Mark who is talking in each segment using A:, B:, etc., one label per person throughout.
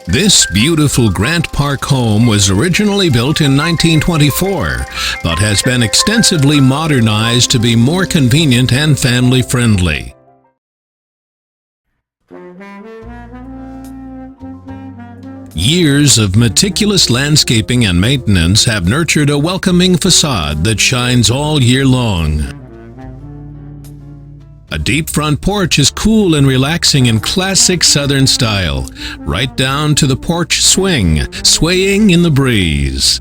A: This beautiful Grant Park home was originally built in 1924, but has been extensively modernized to be more convenient and family-friendly. Years of meticulous landscaping and maintenance have nurtured a welcoming facade that shines all year long. A deep front porch is cool and relaxing in classic Southern style, right down to the porch swing, swaying in the breeze.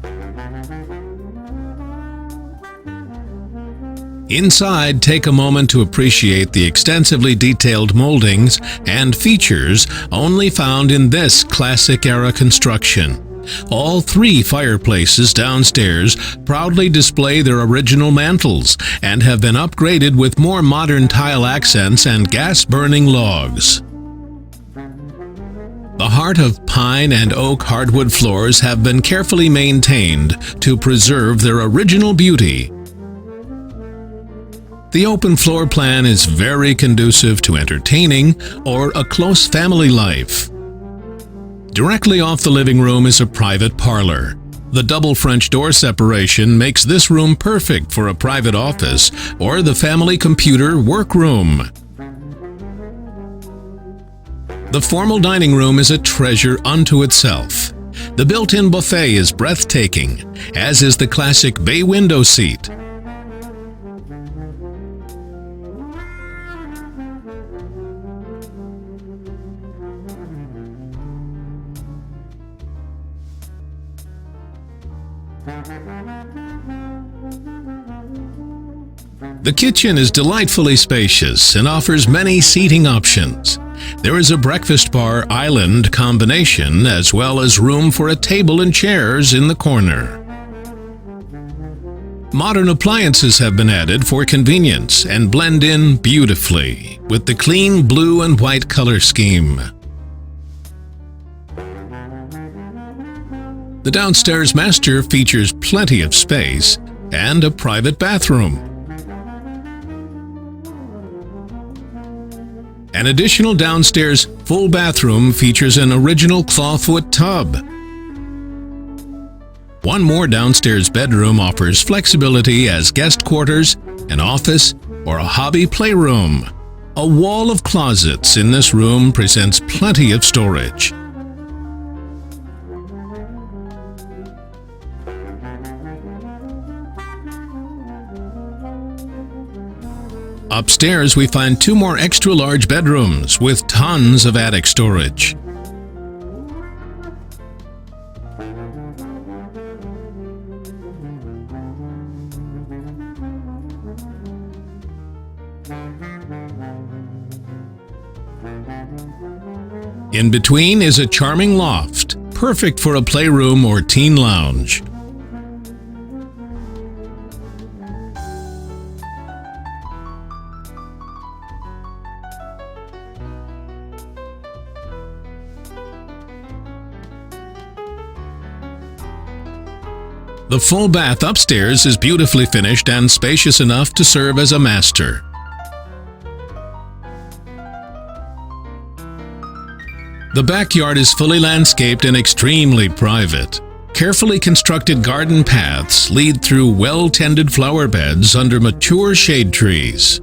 A: Inside, take a moment to appreciate the extensively detailed moldings and features only found in this classic-era construction. All three fireplaces downstairs proudly display their original mantels and have been upgraded with more modern tile accents and gas-burning logs. The heart of pine and oak hardwood floors have been carefully maintained to preserve their original beauty. The open floor plan is very conducive to entertaining or a close family life. Directly off the living room is a private parlor. The double French door separation makes this room perfect for a private office or the family computer workroom. The formal dining room is a treasure unto itself. The built-in buffet is breathtaking, as is the classic bay window seat. The kitchen is delightfully spacious and offers many seating options. There is a breakfast bar island combination as well as room for a table and chairs in the corner. Modern appliances have been added for convenience and blend in beautifully with the clean blue and white color scheme. The downstairs master features plenty of space and a private bathroom. An additional downstairs full bathroom features an original clawfoot tub. One more downstairs bedroom offers flexibility as guest quarters, an office, or a hobby playroom. A wall of closets in this room presents plenty of storage. Upstairs, we find two more extra-large bedrooms with tons of attic storage. In between is a charming loft, perfect for a playroom or teen lounge. The full bath upstairs is beautifully finished and spacious enough to serve as a master. The backyard is fully landscaped and extremely private. Carefully constructed garden paths lead through well-tended flower beds under mature shade trees.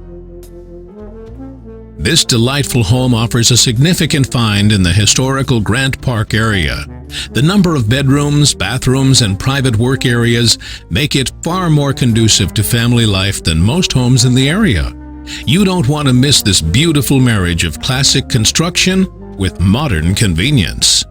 A: This delightful home offers a significant find in the historical Grant Park area. The number of bedrooms, bathrooms, and private work areas make it far more conducive to family life than most homes in the area. You don't want to miss this beautiful marriage of classic construction with modern convenience.